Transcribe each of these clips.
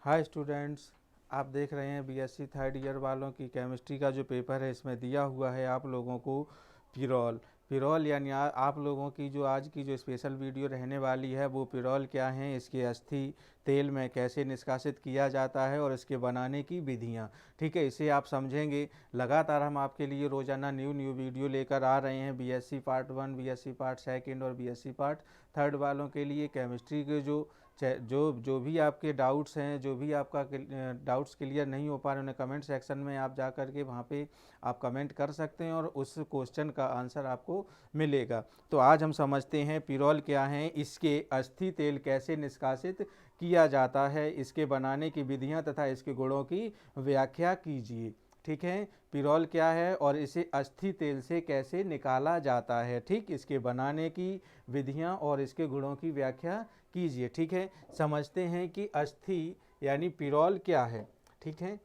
Hi students, आप देख रहे हैं बीएससी थर्ड ईयर वालों की केमिस्ट्री का जो पेपर है। इसमें दिया हुआ है आप लोगों को पिरोल। पिरोल यानी आप लोगों की जो आज की जो स्पेशल वीडियो रहने वाली है वो पिरोल क्या है, इसके अस्थि तेल में कैसे निष्कासित किया जाता है और इसके बनाने की विधियाँ। ठीक है, इसे आप समझेंगे। लगातार हम आपके लिए रोजाना न्यू न्यू वीडियो लेकर आ रहे हैं बीएससी पार्ट 1, बीएससी पार्ट 2 और बीएससी पार्ट 3 वालों के लिए। केमिस्ट्री के जो भी आपके डाउट्स हैं, जो भी आपका डाउट्स क्लियर नहीं हो पा रहे, उन्हें कमेंट सेक्शन में आप जा कर के वहाँ पे आप कमेंट कर सकते हैं और उस क्वेश्चन का आंसर आपको मिलेगा। तो आज हम समझते हैं पिरोल क्या है, इसके अस्थि तेल कैसे निष्कासित किया जाता है, इसके बनाने की विधियाँ तथा इसके गुणों की व्याख्या कीजिए। ठीक है, पिरोल क्या है और इसे अस्थि तेल से कैसे निकाला जाता है। ठीक, इसके बनाने की विधियाँ और इसके गुणों की व्याख्या कीजिए। ठीक है, समझते हैं कि अस्थि यानी पिरोल क्या है। ठीक है,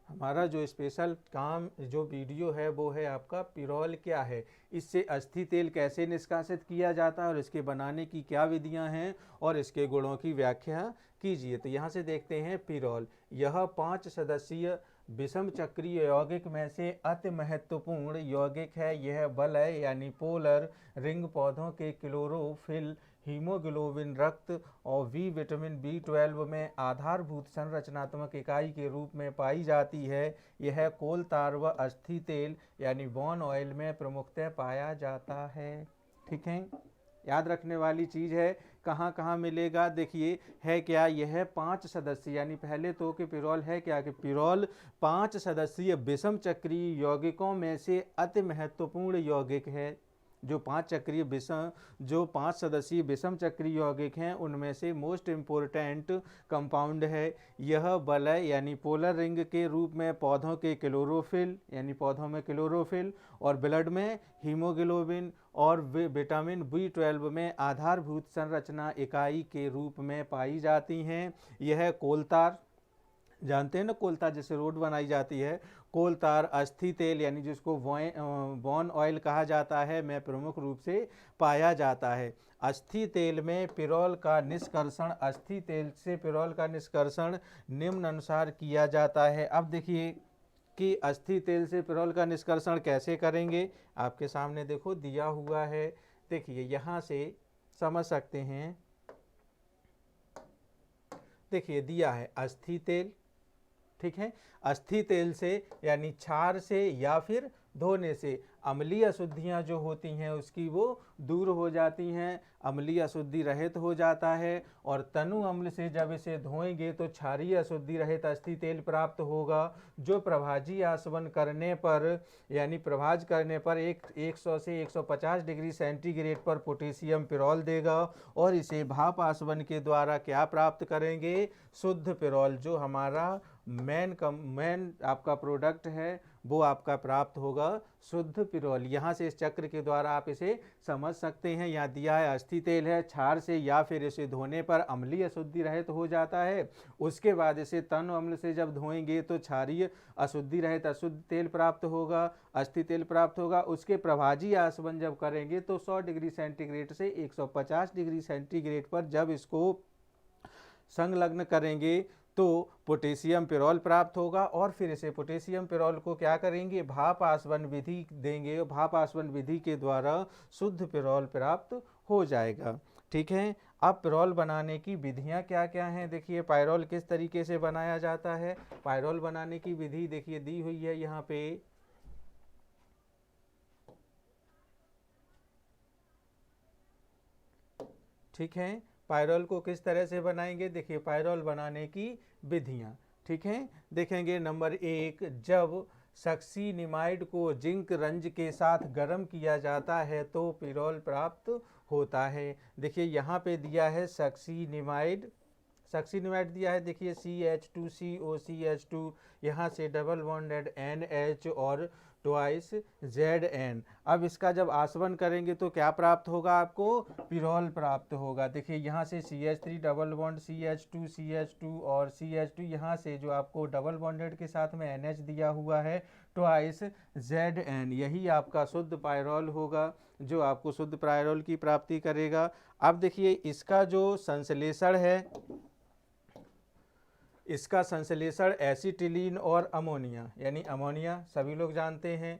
हमारा जो स्पेशल काम जो वीडियो है वो है आपका पिरोल क्या है, इससे अस्थि तेल कैसे निष्कासित किया जाता है और इसके बनाने की क्या विधियां हैं और इसके गुणों की व्याख्या कीजिए। तो यहाँ से देखते हैं पिरोल। यह 5 सदस्यीय विषम चक्रीय यौगिक में से अति महत्वपूर्ण यौगिक है। यह वलय यानी पोलर रिंग पौधों के क्लोरोफिल, हीमोग्लोबिन, रक्त और विटामिन B12 में आधारभूत संरचनात्मक इकाई के रूप में पाई जाती है। यह कोल तार व अस्थि तेल यानी बॉन ऑयल में प्रमुखतः पाया जाता है। ठीक है, याद रखने वाली चीज है। कहाँ कहाँ मिलेगा, देखिए है क्या, यह 5 सदस्य यानी पहले तो कि पिरोल है क्या, कि पिरोल 5 सदस्यीय विषम चक्रीय यौगिकों में से अति महत्वपूर्ण यौगिक है। जो 5 सदस्यीय विषम चक्रीय यौगिक हैं उनमें से मोस्ट इम्पोर्टेंट कंपाउंड है। यह वलय यानी पोलर रिंग के रूप में पौधों के क्लोरोफिल यानी पौधों में क्लोरोफिल और ब्लड में हीमोग्लोबिन और विटामिन B12 में आधारभूत संरचना इकाई के रूप में पाई जाती हैं। यह कोलतार, जानते हैं ना, कोलतार जैसे रोड बनाई जाती है, कोलतार, अस्थि तेल यानी जिसको बॉन ऑयल कहा जाता है, में प्रमुख रूप से पाया जाता है। अस्थि तेल में पिरोल का निष्कर्षण, अस्थि तेल से पिरोल का निष्कर्षण निम्न अनुसार किया जाता है। अब देखिए कि अस्थि तेल से पिरोल का निष्कर्षण कैसे करेंगे, आपके सामने देखो दिया हुआ है। देखिए यहाँ से समझ सकते हैं। देखिए दिया है अस्थि तेल। ठीक है, अस्थि तेल से यानी क्षार से या फिर धोने से अम्लीय अशुद्धियां जो होती हैं उसकी वो दूर हो जाती हैं, अम्लीय अशुद्धि रहित हो जाता है। और तनु अम्ल से जब इसे धोएंगे तो क्षारीय अशुद्धि रहित अस्थि तेल प्राप्त होगा, जो प्रभाजी आसवन करने पर यानी प्रभाज करने पर 100 से 150 डिग्री सेंटीग्रेड पर पोटेशियम पिरोल देगा। और इसे भाप आसवन के द्वारा क्या प्राप्त करेंगे, शुद्ध पिरोल, जो हमारा मेन आपका प्रोडक्ट है वो आपका प्राप्त होगा शुद्ध पिरोल। यहाँ से इस चक्र के द्वारा आप इसे समझ सकते हैं। यहाँ दिया है अस्थि तेल है, क्षार से या फिर इसे धोने पर अम्लीय अशुद्धि रहित हो जाता है। उसके बाद इसे तन अम्ल से जब धोएंगे तो क्षारीय अशुद्धि रहित अशुद्ध तेल प्राप्त होगा, अस्थि तेल प्राप्त होगा। उसके प्रभाजी आसवन जब करेंगे तो 100 डिग्री सेंटीग्रेड से 150 डिग्री सेंटीग्रेड पर जब इसको संलग्न करेंगे तो पोटेशियम पिरोल प्राप्त होगा। और फिर इसे पोटेशियम पिरोल को क्या करेंगे, भाप आसवन विधि देंगे, भाप आसवन विधि के द्वारा शुद्ध पिरोल प्राप्त हो जाएगा। ठीक है, अब पिरोल बनाने की विधियां क्या क्या हैं, देखिए पायरोल किस तरीके से बनाया जाता है। पायरोल बनाने की विधि देखिए दी हुई है यहाँ पे। ठीक है, पायरोल को किस तरह से बनाएंगे, देखिए पायरोल बनाने की विधियां। ठीक है, देखेंगे नंबर 1, जब सक्सीनिमाइड को जिंक रंज के साथ गर्म किया जाता है तो पिरोल प्राप्त होता है। देखिए यहाँ पे दिया है सक्सीनिमाइड, सक्सीनिमाइड दिया है, देखिए CH2COCH2, यहाँ से डबल बॉन्डेड NH और ट्वाइस ZN। अब इसका जब आसवन करेंगे तो क्या प्राप्त होगा, आपको पिरोल प्राप्त होगा। देखिए यहाँ से CH3 डबल बॉन्ड CH2 और CH2, यहाँ से जो आपको डबल बॉन्डेड के साथ में NH दिया हुआ है ट्वाइस ZN, यही आपका शुद्ध पायरोल होगा, जो आपको शुद्ध पायरोल की प्राप्ति करेगा। अब देखिए इसका जो संश्लेषण है, इसका संश्लेषण एसिटिलीन और अमोनिया यानी अमोनिया सभी लोग जानते हैं,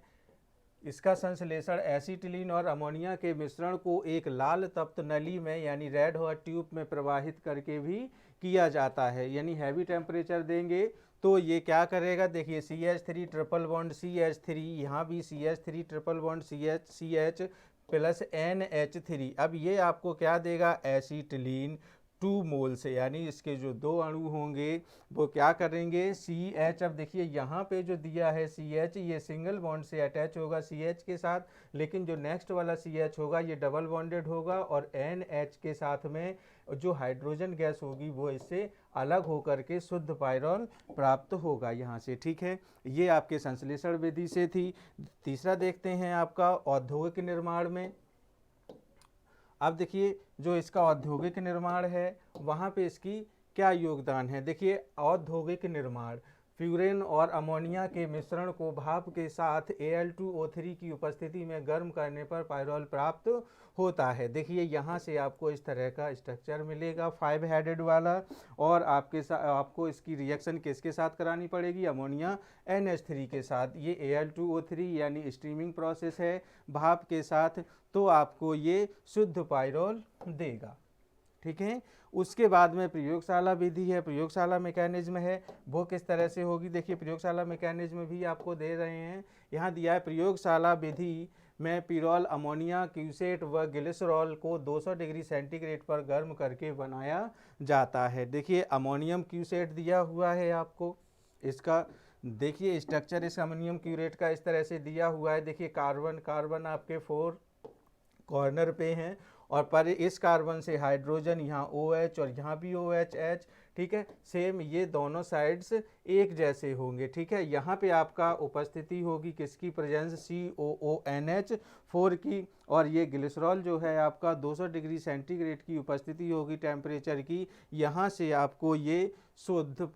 इसका संश्लेषण एसिटिलीन और अमोनिया के मिश्रण को एक लाल तप्त नली में यानी रेड हॉट ट्यूब में प्रवाहित करके भी किया जाता है। यानी हैवी टेम्परेचर देंगे तो ये क्या करेगा, देखिए CH3 ट्रिपल बॉन्ड CH3, यहाँ भी CH3 triple bond CH plus NH3। अब ये आपको क्या देगा, एसिटिलीन 2 मोल से, यानी इसके जो 2 अणु होंगे वो क्या करेंगे CH। अब देखिए यहाँ पे जो दिया है CH, ये सिंगल बॉन्ड से अटैच होगा CH के साथ, लेकिन जो नेक्स्ट वाला CH होगा ये डबल बॉन्डेड होगा और NH के साथ में जो हाइड्रोजन गैस होगी वो इससे अलग होकर के शुद्ध पायरॉल प्राप्त होगा यहाँ से। ठीक है, ये आपके संश्लेषण विधि से थी। तीसरा देखते हैं आपका औद्योगिक निर्माण में। अब देखिए जो इसका औद्योगिक निर्माण है वहाँ पे इसकी क्या योगदान है। देखिए औद्योगिक निर्माण फ्यूरेन और अमोनिया के मिश्रण को भाप के साथ Al2O3 की उपस्थिति में गर्म करने पर पायरॉल प्राप्त होता है। देखिए यहाँ से आपको इस तरह का स्ट्रक्चर मिलेगा 5 हेडेड वाला, और आपको इसकी रिएक्शन किसके साथ करानी पड़ेगी, अमोनिया NH3 के साथ। ये Al2O3 यानी स्टीमिंग प्रोसेस है भाप के साथ, तो आपको ये शुद्ध पायरॉल देगा। ठीक है, उसके बाद में प्रयोगशाला विधि है, प्रयोगशाला मैकेनिज्म है, वो किस तरह से होगी। देखिए प्रयोगशाला मैकेनिज्म भी आपको दे रहे हैं, यहाँ दिया है प्रयोगशाला विधि में पिरॉल अमोनिया क्यूसेट व ग्लिसरॉल को 200 डिग्री सेंटीग्रेड पर गर्म करके बनाया जाता है। देखिए अमोनियम क्यूसेट दिया हुआ है आपको, इसका देखिए स्ट्रक्चर इस अमोनियम क्यूरेट का इस तरह से दिया हुआ है। देखिए कार्बन आपके 4 कॉर्नर पे हैं और पर इस कार्बन से हाइड्रोजन यहाँ OH और यहाँ भी OH। ठीक है, सेम ये दोनों साइड्स एक जैसे होंगे। ठीक है, यहाँ पे आपका उपस्थिति होगी किसकी, प्रेजेंस COONH4 की, और ये ग्लिसरॉल जो है आपका 200 डिग्री सेंटीग्रेड की उपस्थिति होगी टेम्परेचर की। यहाँ से आपको ये शुद्ध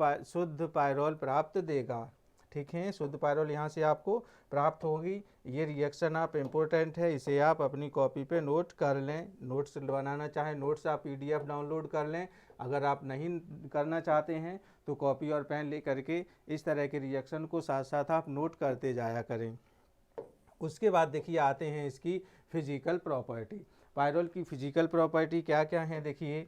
पायरॉल प्राप्त देगा। ठीक है, शुद्ध पायरॉल यहाँ से आपको प्राप्त होगी। ये रिएक्शन आप इम्पोर्टेंट है, इसे आप अपनी कॉपी पे नोट कर लें। नोट्स बनाना चाहें नोट्स आप PDF डाउनलोड कर लें, अगर आप नहीं करना चाहते हैं तो कॉपी और पेन ले करके इस तरह के रिएक्शन को साथ साथ आप नोट करते जाया करें। उसके बाद देखिए आते हैं इसकी फिजिकल प्रॉपर्टी। पायरॉल की फिजिकल प्रॉपर्टी क्या क्या है, देखिए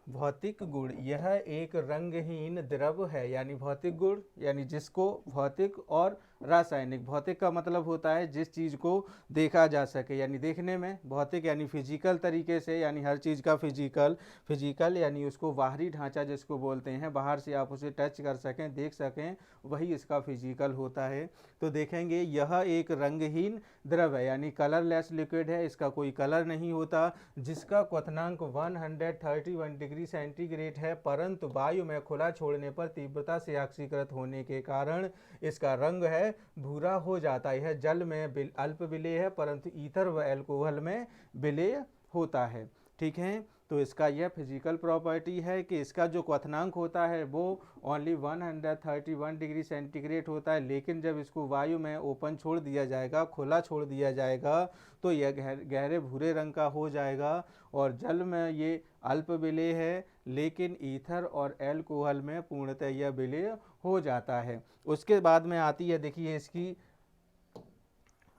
भौतिक गुण, यह एक रंगहीन द्रव है, यानी भौतिक गुण यानी जिसको भौतिक और रासायनिक, भौतिक का मतलब होता है जिस चीज़ को देखा जा सके, यानी देखने में, भौतिक यानी फिजिकल तरीके से, यानी हर चीज़ का फिजिकल यानी उसको बाहरी ढांचा जिसको बोलते हैं, बाहर से आप उसे टच कर सकें, देख सकें, वही इसका फिजिकल होता है। तो देखेंगे यह एक रंगहीन द्रव है यानी कलरलेस लिक्विड है, इसका कोई कलर नहीं होता, जिसका क्वथनांक 131 डिग्री सेंटीग्रेड है, परंतु वायु में खुला छोड़ने पर तीव्रता से ऑक्सीकृत होने के कारण इसका रंग है भूरा हो जाता है। यह जल में अल्प विलेय है परंतु ईथर व एल्कोहल में विलेय होता है। ठीक है, तो इसका यह फिजिकल प्रॉपर्टी है कि इसका जो क्वथनांक होता है वो ओनली 131 डिग्री सेंटीग्रेड होता है, लेकिन जब इसको वायु में ओपन छोड़ दिया जाएगा, खुला छोड़ दिया जाएगा, तो यह गहरे भूरे रंग का हो जाएगा। और जल में ये अल्प विलेय है, लेकिन ईथर और एल्कोहल में पूर्णतः यह विलेय हो जाता है। उसके बाद में आती है देखिए इसकी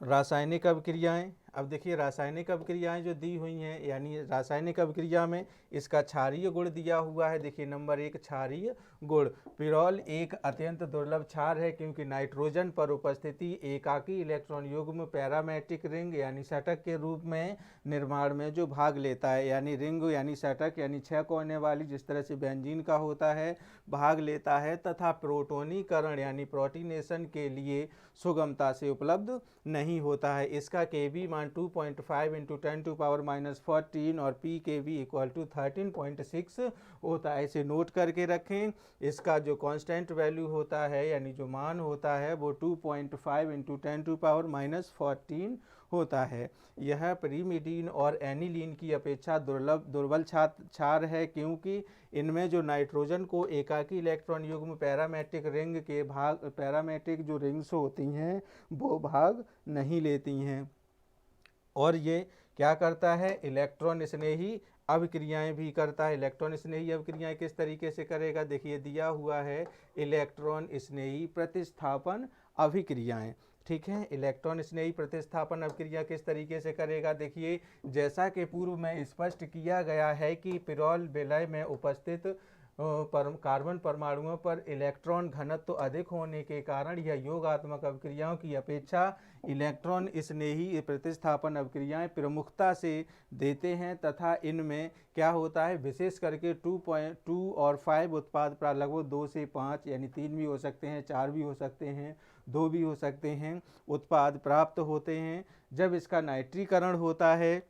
रासायनिक अभिक्रियाएं। अब देखिए रासायनिक अभिक्रियाएं जो दी हुई हैं, यानी रासायनिक अभिक्रिया में इसका क्षारीय गुण दिया हुआ है। देखिए नंबर 1 क्षारीय गुण, पिरॉल एक अत्यंत दुर्लभ क्षार है क्योंकि नाइट्रोजन पर उपस्थिति एकाकी इलेक्ट्रॉन युग्म पैरामेट्रिक रिंग यानी षटक के रूप में निर्माण में जो भाग लेता है, यानी रिंग यानी षटक यानी 6 कोने वाली जिस तरह से बेंजीन का होता है, भाग लेता है, तथा प्रोटोनीकरण यानी प्रोटीनेशन के लिए सुगमता से उपलब्ध नहीं होता है। इसका Kb मान 2.5 × 10⁻⁻14 और pKb इक्वल टू 13.6 होता है। इसे नोट करके रखें। इसका जो कांस्टेंट वैल्यू होता है यानी जो मान होता है वो 2.5 × 10⁻⁻14 होता है। यह pyrimidine और एनिलीन की अपेक्षा दुर्बल क्षार है क्योंकि इनमें जो नाइट्रोजन को एकाकी इलेक्ट्रॉन युग्म पैरामेट्रिक रिंग के पैरामेट्रिक जो रिंग्स होती हैं वो भाग नहीं लेती हैं, और ये क्या करता है, इलेक्ट्रॉन स्नेही अभिक्रियाएं भी करता है। इलेक्ट्रॉन स्नेही अभिक्रियाएं किस तरीके से करेगा, देखिए दिया हुआ है इलेक्ट्रॉन स्नेही प्रतिस्थापन अभिक्रियाएं। ठीक है, इलेक्ट्रॉन स्नेही प्रतिस्थापन अभिक्रिया किस तरीके से करेगा, देखिए जैसा कि पूर्व में स्पष्ट किया गया है कि पिरोल विलय में उपस्थित कार्बन परमाणुओं पर इलेक्ट्रॉन घनत्व तो अधिक होने के कारण यह योगात्मक अभिक्रियाओं की अपेक्षा इलेक्ट्रॉन स्नेही प्रतिस्थापन अभिक्रियाएं प्रमुखता से देते हैं तथा इनमें क्या होता है, विशेष करके 2.2 और 5 उत्पाद लगभग 2 से 5 यानी 3 भी हो सकते हैं, 4 भी हो सकते हैं, 2 भी हो सकते हैं उत्पाद प्राप्त होते हैं। जब इसका नाइट्रीकरण होता है,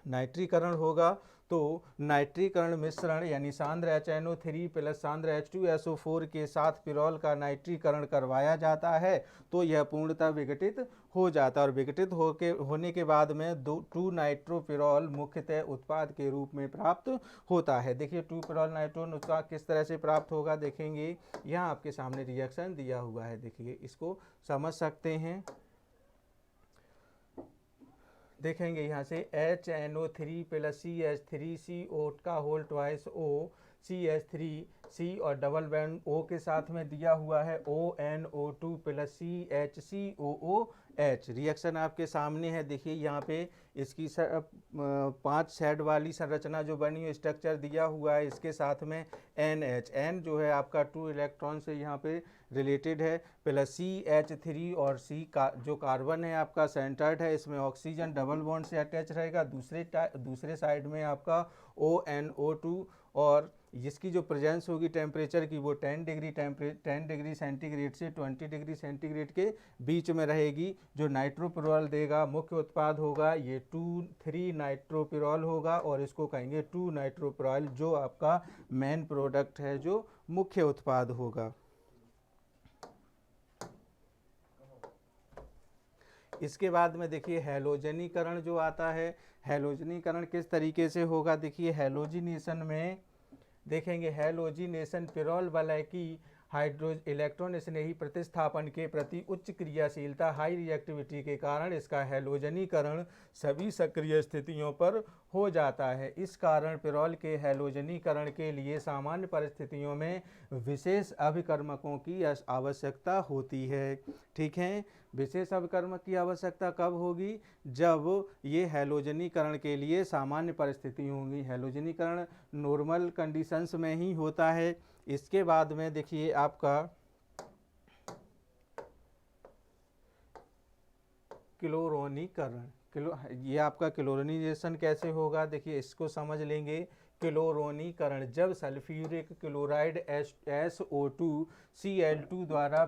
नाइट्रीकरण होगा तो नाइट्रीकरण मिश्रण यानी सांद्र HNO3 प्लस सांद्र H2SO4 के साथ पिरोल का नाइट्रीकरण करवाया जाता है तो यह पूर्णतः विघटित हो जाता है और विघटित होने के बाद में 2 नाइट्रोपिरोल मुख्यतः उत्पाद के रूप में प्राप्त होता है। देखिए 2 पिरोल नाइट्रोन उत्पाद किस तरह से प्राप्त होगा, देखेंगे यहाँ आपके सामने रिएक्शन दिया हुआ है, देखिए इसको समझ सकते हैं। देखेंगे यहाँ से HNO3 प्लस CH3CO का होल ट्वाइस O CH3C और डबल बॉन्ड O के साथ में दिया हुआ है ONO2 प्लस CHCOOH। रिएक्शन आपके सामने है, देखिए यहाँ पे इसकी 5 साइड वाली संरचना जो बनी है, स्ट्रक्चर दिया हुआ है, इसके साथ में NH, N जो है आपका 2 इलेक्ट्रॉन से यहाँ पे रिलेटेड है, प्लस CH3 और C का जो कार्बन है आपका सेंटर्ड है, इसमें ऑक्सीजन डबल बॉन्ड से अटैच रहेगा। दूसरे साइड में आपका ONO2 और जिसकी जो प्रेजेंस होगी टेम्परेचर की वो 10 डिग्री सेंटीग्रेड से 20 डिग्री सेंटीग्रेड के बीच में रहेगी। जो नाइट्रोपिरोल देगा मुख्य उत्पाद होगा ये 2,3 नाइट्रोपिरोल होगा और इसको कहेंगे 2 नाइट्रोपिरोल जो आपका मेन प्रोडक्ट है, जो मुख्य उत्पाद होगा। इसके बाद में देखिए हैलोजनीकरण जो आता है, हैलोजनीकरण किस तरीके से होगा, देखिए हैलोजिनेशन में देखेंगे हैलोजिनेशन पिरोल वलय की इलेक्ट्रॉन स्नेही प्रतिस्थापन के प्रति उच्च क्रियाशीलता हाई रिएक्टिविटी के कारण इसका हैलोजनीकरण सभी सक्रिय स्थितियों पर हो जाता है। इस कारण पिरोल के हैलोजनीकरण के लिए सामान्य परिस्थितियों में विशेष अभिकर्मकों की आवश्यकता होती है। ठीक है, विशेष अभिकर्मक की आवश्यकता कब होगी, जब ये हैलोजनीकरण के लिए सामान्य परिस्थिति होंगी। हैलोजनीकरण नॉर्मल कंडीशंस में ही होता है। इसके बाद में देखिए आपका क्लोरोनीकरण, ये आपका क्लोरोनाइजेशन कैसे होगा, देखिए इसको समझ लेंगे। क्लोरोनीकरण जब सल्फ्यूरिक क्लोराइड SO2 Cl2 द्वारा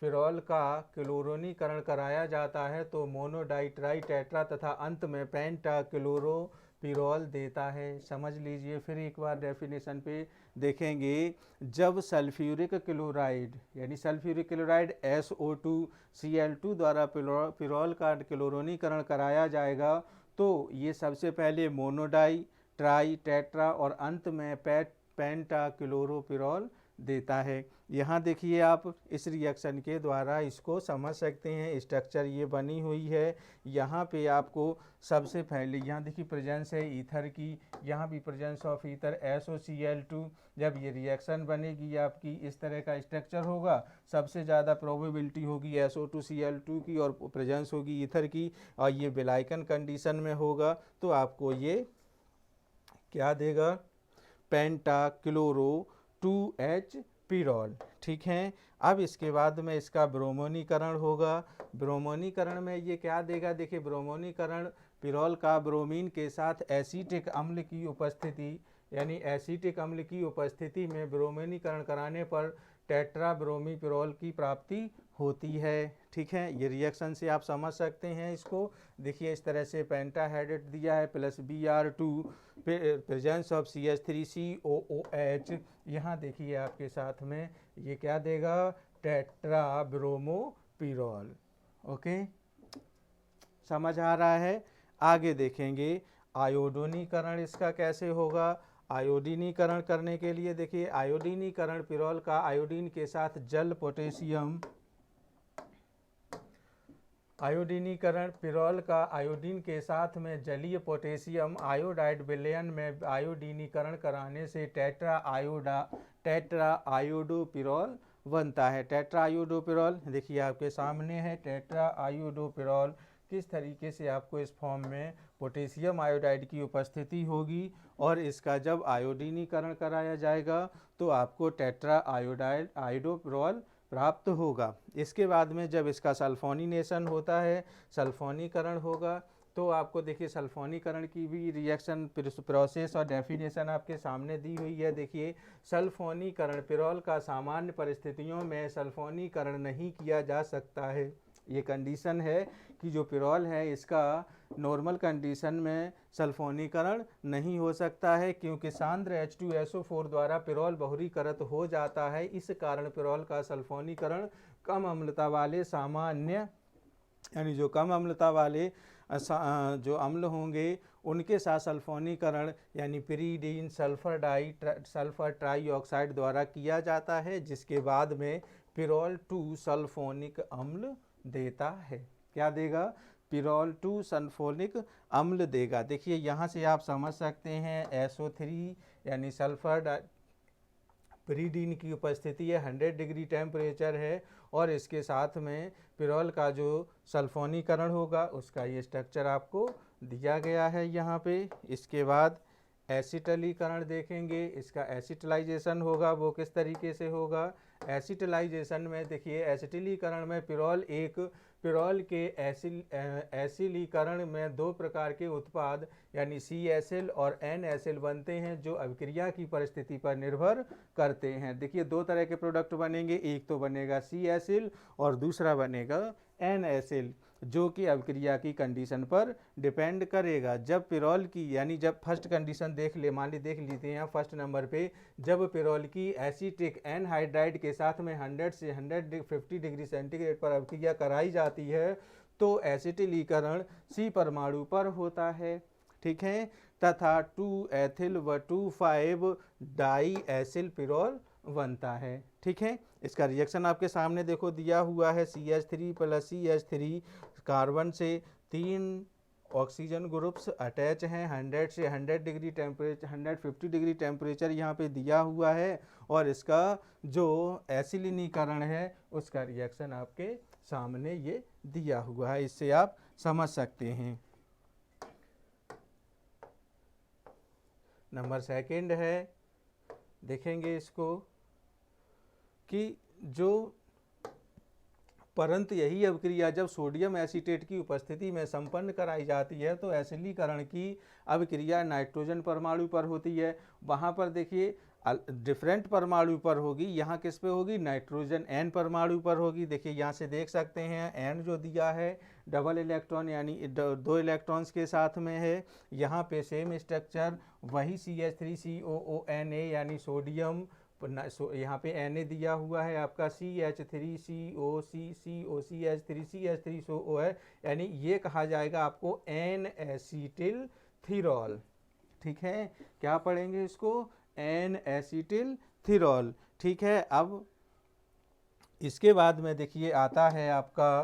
पिरोल का क्लोरोनीकरण कराया जाता है तो मोनोडाई ट्राई टेट्रा तथा अंत में पेंटा क्लोरोपिरोल देता है। समझ लीजिए फिर एक बार डेफिनेशन पे देखेंगे। जब सल्फ्यूरिक क्लोराइड यानी सल्फ्यूरिक क्लोराइड SO2 Cl2 द्वारा पिरोल का क्लोरोनीकरण कराया जाएगा तो ये सबसे पहले मोनोडाई ट्राई टेट्रा और अंत में पेंटा क्लोरोपिरोल देता है। यहाँ देखिए आप इस रिएक्शन के द्वारा इसको समझ सकते हैं, स्ट्रक्चर ये बनी हुई है। यहाँ पे आपको सबसे पहले यहाँ देखिए प्रेजेंस है ईथर की, यहाँ भी प्रेजेंस ऑफ ईथर SOCl2। जब ये रिएक्शन बनेगी आपकी इस तरह का स्ट्रक्चर होगा, सबसे ज़्यादा प्रोबेबिलिटी होगी SO2Cl2 की और प्रेजेंस होगी ईथर की और ये विलायकन कंडीशन में होगा तो आपको ये क्या देगा, पेंटा क्लोरो 2H पिरोल। ठीक है, अब इसके बाद में इसका ब्रोमोनीकरण होगा। ब्रोमोनीकरण में ये क्या देगा, देखिए ब्रोमोनीकरण पिरोल का ब्रोमीन के साथ एसिटिक अम्ल की उपस्थिति यानी एसिटिक अम्ल की उपस्थिति में ब्रोमोनीकरण कराने पर टेट्रा ब्रोमीपिरोल की प्राप्ति होती है। ठीक है, ये रिएक्शन से आप समझ सकते हैं इसको। देखिए इस तरह से पेंटाहेड्रेट दिया है plus Br2 presence of CH3COOH। यहाँ देखिए आपके साथ में ये क्या देगा, टेट्रा ब्रोमोपिरोल। ओके, समझ आ रहा है। आगे देखेंगे आयोडीनीकरण इसका कैसे होगा। आयोडीनीकरण करने के लिए देखिए आयोडीनीकरण पिरोल का आयोडीन के साथ जल पोटेशियम आयोडीनीकरण पिरोल का आयोडीन के साथ में जलीय पोटेशियम आयोडाइड विलयन में आयोडीनीकरण कराने से टेट्रा आयोडोपिरोल बनता है। टेट्रा आयोडोपिरोल देखिए आपके सामने है। टेट्रा आयोडोपिरोल किस तरीके से आपको इस फॉर्म में पोटेशियम आयोडाइड की उपस्थिति होगी और इसका जब आयोडीनीकरण कराया जाएगा तो आपको टेट्रा आयोडोपिरोल प्राप्त होगा। इसके बाद में जब इसका सल्फोनीनेशन होता है, सल्फोनीकरण होगा, तो आपको देखिए सल्फोनीकरण की भी रिएक्शन प्रोसेस और डेफिनेशन आपके सामने दी हुई है। देखिए सल्फोनीकरण पिरोल का सामान्य परिस्थितियों में सल्फोनीकरण नहीं किया जा सकता है। ये कंडीशन है कि जो पिरोल है इसका नॉर्मल कंडीशन में सल्फोनीकरण नहीं हो सकता है क्योंकि सांद्र H2SO4 द्वारा पिरोल बहुरीकृत हो जाता है। इस कारण पिरोल का सल्फोनीकरण कम अम्लता वाले सामान्य यानी जो कम अम्लता वाले जो अम्ल होंगे उनके साथ सल्फोनीकरण यानी पिरीडीन सल्फर ट्राईऑक्साइड द्वारा किया जाता है, जिसके बाद में पिरोल 2 सल्फोनिक अम्ल देता है। क्या देगा? पिरोल 2 सल्फोनिक अम्ल देगा। देखिए यहाँ से आप समझ सकते हैं SO3 यानी सल्फर पिरीडीन की उपस्थिति है, 100 डिग्री टेम्परेचर है और इसके साथ में पिरोल का जो सल्फोनीकरण होगा उसका ये स्ट्रक्चर आपको दिया गया है यहाँ पे। इसके बाद एसिटलीकरण देखेंगे, इसका एसिटलाइजेशन होगा वो किस तरीके से होगा। एसिटलाइजेशन में देखिए एसिटिलीकरण में पिरोल के एसिलीकरण में 2 प्रकार के उत्पाद यानी CSL और NaCl बनते हैं जो अभिक्रिया की परिस्थिति पर निर्भर करते हैं। देखिए 2 तरह के प्रोडक्ट बनेंगे, एक तो बनेगा CSL और दूसरा बनेगा NaCl, जो कि अभिक्रिया की कंडीशन पर डिपेंड करेगा। जब पिरोल की यानी जब फर्स्ट कंडीशन देख लेते हैं फर्स्ट नंबर पे, जब पिरोल की एसिटिक एनहाइड्राइड के साथ में 100 से 150 डिग्री सेंटीग्रेड पर अभिक्रिया कराई जाती है तो एसिटिलीकरण C परमाणु पर होता है, ठीक है, तथा 2 एथिल व 2,5 डाई एसिल पिरोल बनता है। ठीक है, इसका रिएक्शन आपके सामने देखो दिया हुआ है। CH3 + CH3 कार्बन से 3 ऑक्सीजन ग्रुप्स अटैच हैं। 100 से 100 डिग्री टेम्परेचर 150 डिग्री टेम्परेचर यहाँ पे दिया हुआ है और इसका जो एसिलिनीकरण है उसका रिएक्शन आपके सामने ये दिया हुआ है, इससे आप समझ सकते हैं। नंबर 2 है, देखेंगे इसको कि जो परंतु यही अभिक्रिया जब सोडियम एसीटेट की उपस्थिति में संपन्न कराई जाती है तो एसिलीकरण की अभिक्रिया नाइट्रोजन परमाणु पर होती है। वहाँ पर देखिए डिफरेंट परमाणु पर होगी, यहाँ किस पे होगी? नाइट्रोजन N परमाणु पर होगी। देखिए यहाँ से देख सकते हैं N जो दिया है डबल इलेक्ट्रॉन यानी 2 इलेक्ट्रॉन्स के साथ में है। यहाँ पे सेम स्ट्रक्चर वही CH3COONA यानी सोडियम, यहाँ पे Na दिया हुआ है आपका CH3COCH3CH3SO है, यानी ये कहा जाएगा आपको N एसिटिल थीरॉल। ठीक है, क्या पढ़ेंगे इसको? N एसिटिल थीरॉल। ठीक है, अब इसके बाद में देखिए आता है आपका